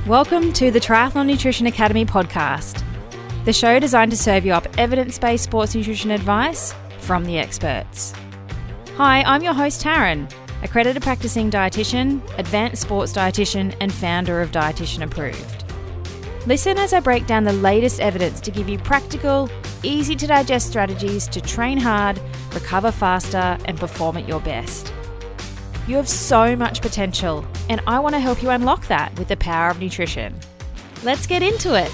Welcome to the Triathlon Nutrition Academy podcast, the show designed to serve you up evidence-based sports nutrition advice from the experts. Hi, I'm your host Taryn, accredited practicing dietitian, advanced sports dietitian, and founder of Dietitian Approved. Listen as I break down the latest evidence to give you practical, easy-to-digest strategies to train hard, recover faster, and perform at your best. You have so much potential, and I want to help you unlock that with the power of nutrition. Let's get into it.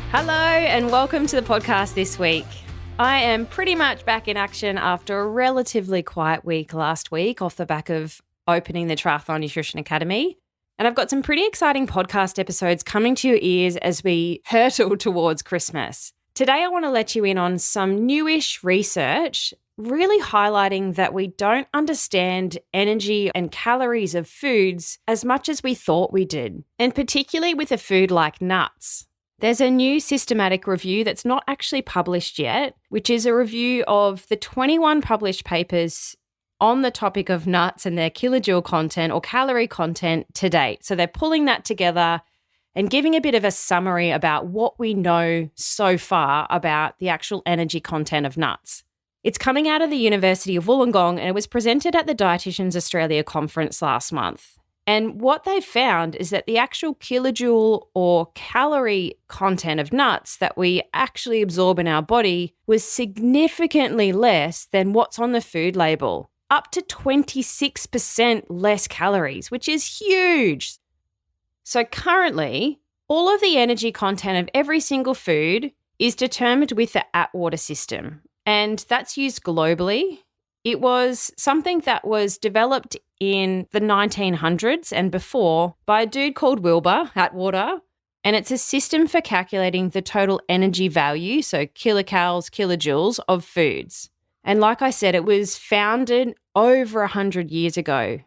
Hello, and welcome to the podcast this week. I am pretty much back in action after a relatively quiet week last week off the back of opening the Triathlon Nutrition Academy. And I've got some pretty exciting podcast episodes coming to your ears as we hurtle towards Christmas. Today, I want to let you in on some newish research really highlighting that we don't understand energy and calories of foods as much as we thought we did, and particularly with a food like nuts. There's a new systematic review that's not actually published yet, which is a review of the 21 published papers on the topic of nuts and their kilojoule content or calorie content to date. So they're pulling that together and giving a bit of a summary about what we know so far about the actual energy content of nuts. It's coming out of the University of Wollongong and it was presented at the Dietitians Australia conference last month. And what they found is that the actual kilojoule or calorie content of nuts that we actually absorb in our body was significantly less than what's on the food label, up to 26% less calories, which is huge. So currently, all of the energy content of every single food is determined with the Atwater System, and that's used globally. It was something that was developed in the 1900s and before by a dude called Wilbur Atwater, and it's a system for calculating the total energy value, so kilocalories, kilojoules of foods. And like I said, it was founded over 100 years ago.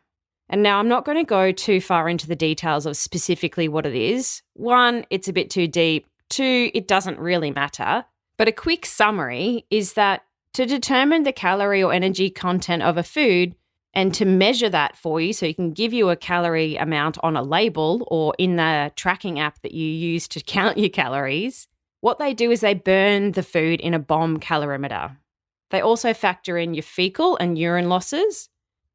And now I'm not going to go too far into the details of specifically what it is. One, it's a bit too deep. Two, it doesn't really matter. But a quick summary is that to determine the calorie or energy content of a food and to measure that for you so you can give you a calorie amount on a label or in the tracking app that you use to count your calories, what they do is they burn the food in a bomb calorimeter. They also factor in your fecal and urine losses.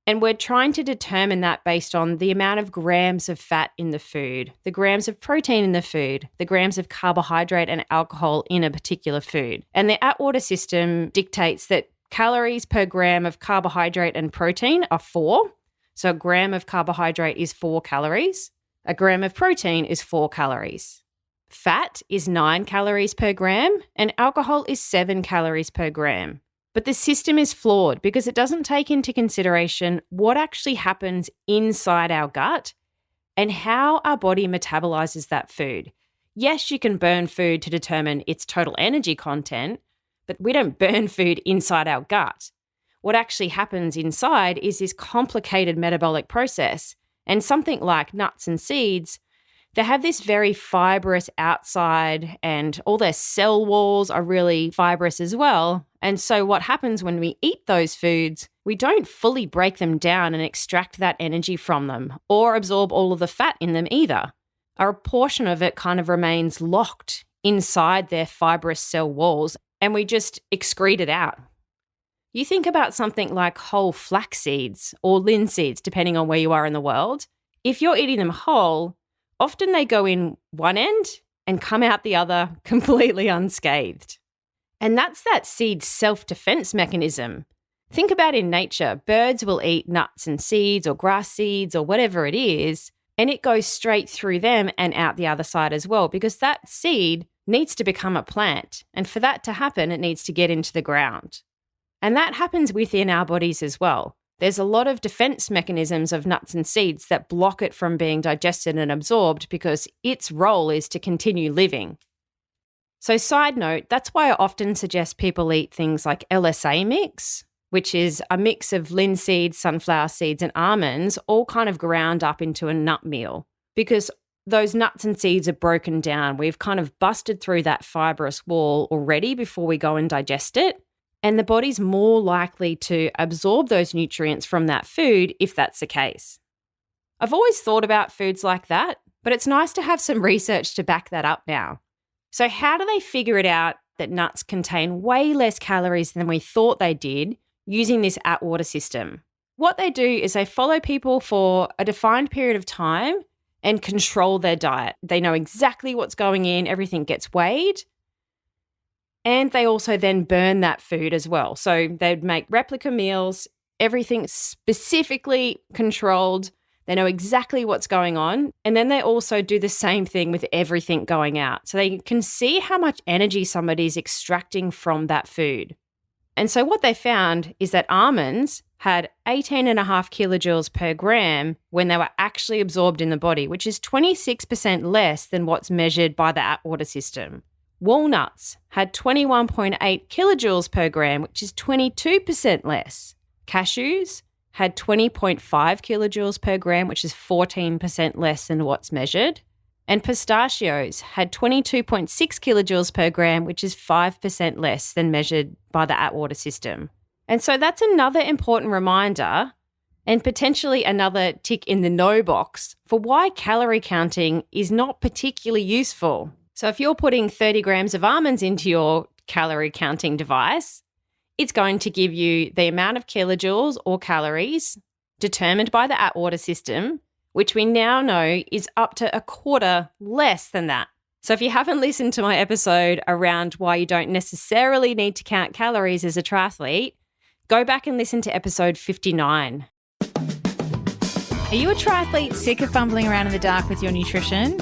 And we're trying to determine that based on the amount of grams of fat in the food, the grams of protein in the food, the grams of carbohydrate and alcohol in a particular food. And the Atwater system dictates that calories per gram of carbohydrate and protein are 4. So a gram of carbohydrate is 4 calories. A gram of protein is 4 calories. Fat is 9 calories per gram and alcohol is 7 calories per gram. But the system is flawed because it doesn't take into consideration what actually happens inside our gut and how our body metabolises that food. Yes, you can burn food to determine its total energy content, but we don't burn food inside our gut. What actually happens inside is this complicated metabolic process. And something like nuts and seeds, they have this very fibrous outside and all their cell walls are really fibrous as well. And so what happens when we eat those foods, we don't fully break them down and extract that energy from them or absorb all of the fat in them either. A portion of it kind of remains locked inside their fibrous cell walls and we just excrete it out. You think about something like whole flax seeds or linseeds, depending on where you are in the world. If you're eating them whole, often they go in one end and come out the other completely unscathed. And that's that seed's self-defense mechanism. Think about in nature, birds will eat nuts and seeds or grass seeds or whatever it is, and it goes straight through them and out the other side as well because that seed needs to become a plant. And for that to happen, it needs to get into the ground. And that happens within our bodies as well. There's a lot of defense mechanisms of nuts and seeds that block it from being digested and absorbed because its role is to continue living. So side note, that's why I often suggest people eat things like LSA mix, which is a mix of linseed, sunflower seeds and almonds all kind of ground up into a nut meal because those nuts and seeds are broken down. We've kind of busted through that fibrous wall already before we go and digest it. And the body's more likely to absorb those nutrients from that food if that's the case. I've always thought about foods like that, but it's nice to have some research to back that up now. So how do they figure it out that nuts contain way less calories than we thought they did using this Atwater system? What they do is they follow people for a defined period of time and control their diet. They know exactly what's going in, everything gets weighed, and they also then burn that food as well. So they'd make replica meals, everything specifically controlled. They know exactly what's going on. And then they also do the same thing with everything going out. So they can see how much energy somebody's extracting from that food. And so what they found is that almonds had 18.5 kilojoules per gram when they were actually absorbed in the body, which is 26% less than what's measured by the Atwater system. Walnuts had 21.8 kilojoules per gram, which is 22% less. Cashews had 20.5 kilojoules per gram, which is 14% less than what's measured. And pistachios had 22.6 kilojoules per gram, which is 5% less than measured by the Atwater system. And so that's another important reminder and potentially another tick in the no box for why calorie counting is not particularly useful. So if you're putting 30 grams of almonds into your calorie counting device, it's going to give you the amount of kilojoules or calories determined by the Atwater system, which we now know is up to a quarter less than that. So if you haven't listened to my episode around why you don't necessarily need to count calories as a triathlete, go back and listen to episode 59. Are you a triathlete sick of fumbling around in the dark with your nutrition?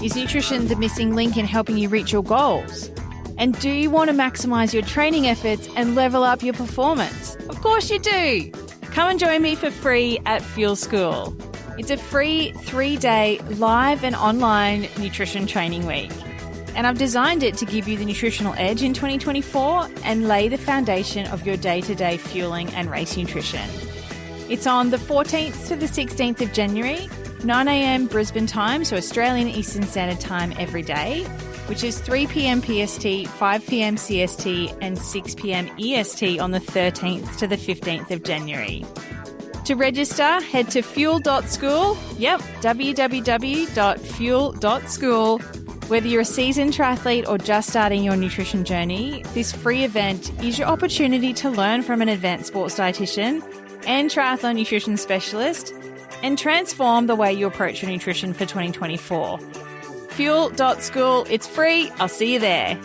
Is nutrition the missing link in helping you reach your goals? And do you want to maximise your training efforts and level up your performance? Of course you do! Come and join me for free at Fuel School. It's a free 3-day live and online nutrition training week. And I've designed it to give you the nutritional edge in 2024 and lay the foundation of your day-to-day fueling and race nutrition. It's on the 14th to the 16th of January, 9 a.m. Brisbane time, so Australian Eastern Standard Time every day, which is 3 p.m. PST, 5 p.m. CST and 6 p.m. EST on the 13th to the 15th of January. To register, head to fuel.school. Yep, www.fuel.school. Whether you're a seasoned triathlete or just starting your nutrition journey, this free event is your opportunity to learn from an advanced sports dietitian and triathlon nutrition specialist and transform the way you approach your nutrition for 2024. Fuel.school, it's free. I'll see you there.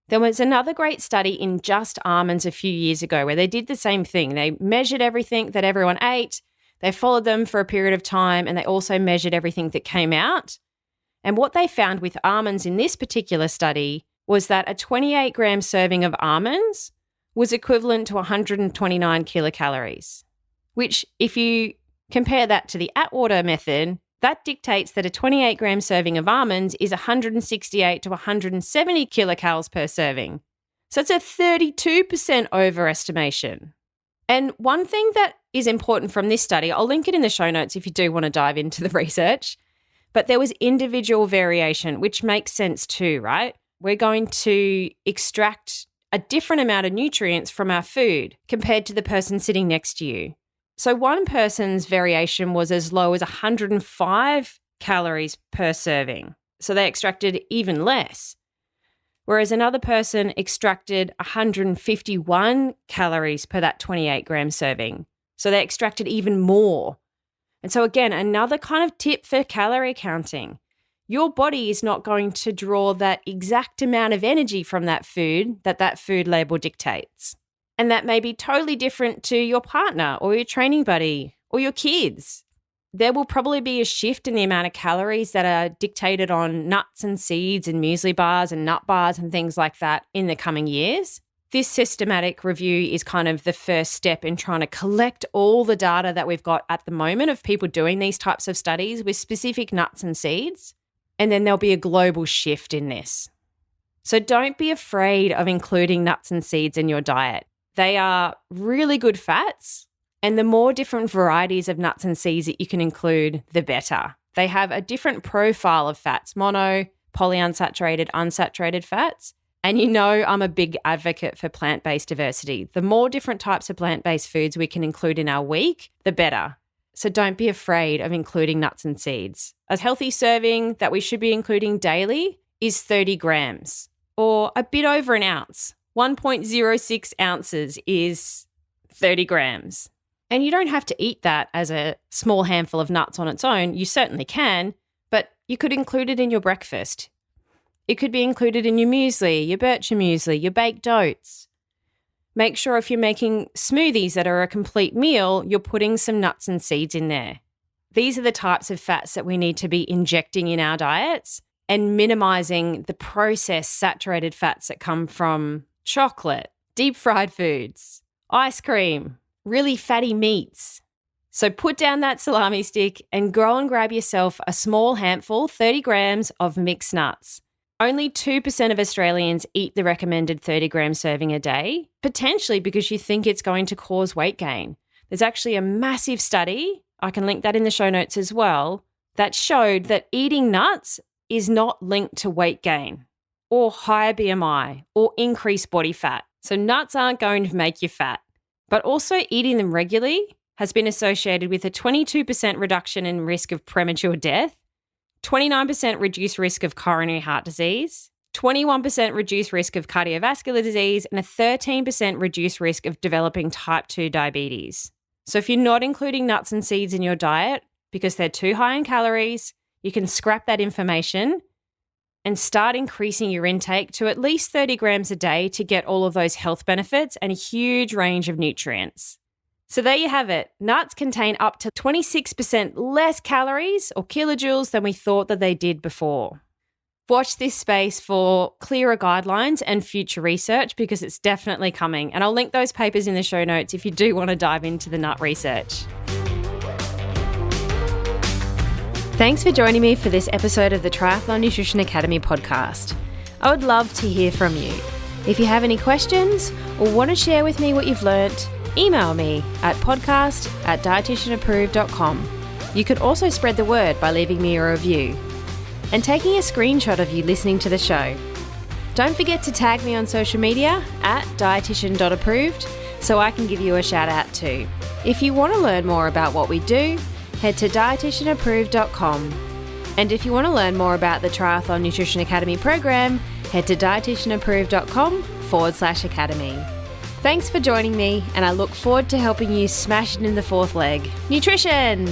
There was another great study in just almonds a few years ago where they did the same thing. They measured everything that everyone ate, they followed them for a period of time, and they also measured everything that came out. And what they found with almonds in this particular study was that a 28-gram serving of almonds was equivalent to 129 kilocalories, which if you compare that to the Atwater method, that dictates that a 28-gram serving of almonds is 168 to 170 kilocalories per serving. So it's a 32% overestimation. And one thing that is important from this study, I'll link it in the show notes if you do want to dive into the research, but there was individual variation, which makes sense too, right? We're going to extract a different amount of nutrients from our food compared to the person sitting next to you. So one person's variation was as low as 105 calories per serving. So they extracted even less. Whereas another person extracted 151 calories per that 28-gram serving. So they extracted even more. And so again, another kind of tip for calorie counting. Your body is not going to draw that exact amount of energy from that food label dictates. And that may be totally different to your partner or your training buddy or your kids. There will probably be a shift in the amount of calories that are dictated on nuts and seeds and muesli bars and nut bars and things like that in the coming years. This systematic review is kind of the first step in trying to collect all the data that we've got at the moment of people doing these types of studies with specific nuts and seeds. And then there'll be a global shift in this. So don't be afraid of including nuts and seeds in your diet. They are really good fats, and the more different varieties of nuts and seeds that you can include, the better. They have a different profile of fats, mono, polyunsaturated, unsaturated fats. And you know I'm a big advocate for plant-based diversity. The more different types of plant-based foods we can include in our week, the better. So don't be afraid of including nuts and seeds. A healthy serving that we should be including daily is 30 grams, or a bit over an ounce. 1.06 ounces is 30 grams. And you don't have to eat that as a small handful of nuts on its own. You certainly can, but you could include it in your breakfast. It could be included in your muesli, your bircher muesli, your baked oats. Make sure if you're making smoothies that are a complete meal, you're putting some nuts and seeds in there. These are the types of fats that we need to be injecting in our diets and minimizing the processed saturated fats that come from chocolate, deep fried foods, ice cream, really fatty meats. So put down that salami stick and go and grab yourself a small handful, 30 grams of mixed nuts. Only 2% of Australians eat the recommended 30-gram serving a day, potentially because you think it's going to cause weight gain. There's actually a massive study, I can link that in the show notes as well, that showed that eating nuts is not linked to weight gain or higher BMI or increased body fat. So nuts aren't going to make you fat, but also eating them regularly has been associated with a 22% reduction in risk of premature death, 29% reduced risk of coronary heart disease, 21% reduced risk of cardiovascular disease, and a 13% reduced risk of developing type 2 diabetes. So if you're not including nuts and seeds in your diet because they're too high in calories, you can scrap that information and start increasing your intake to at least 30 grams a day to get all of those health benefits and a huge range of nutrients. So there you have it. Nuts contain up to 26% less calories or kilojoules than we thought that they did before. Watch this space for clearer guidelines and future research because it's definitely coming. And I'll link those papers in the show notes if you do want to dive into the nut research. Thanks for joining me for this episode of the Triathlon Nutrition Academy podcast. I would love to hear from you. If you have any questions or want to share with me what you've learnt, email me at podcast@dietitianapproved.com. You could also spread the word by leaving me a review and taking a screenshot of you listening to the show. Don't forget to tag me on social media at dietitian.approved so I can give you a shout out too. If you want to learn more about what we do, head to dietitianapproved.com. And if you want to learn more about the Triathlon Nutrition Academy program, head to dietitianapproved.com/academy. Thanks for joining me, and I look forward to helping you smash it in the fourth leg. Nutrition!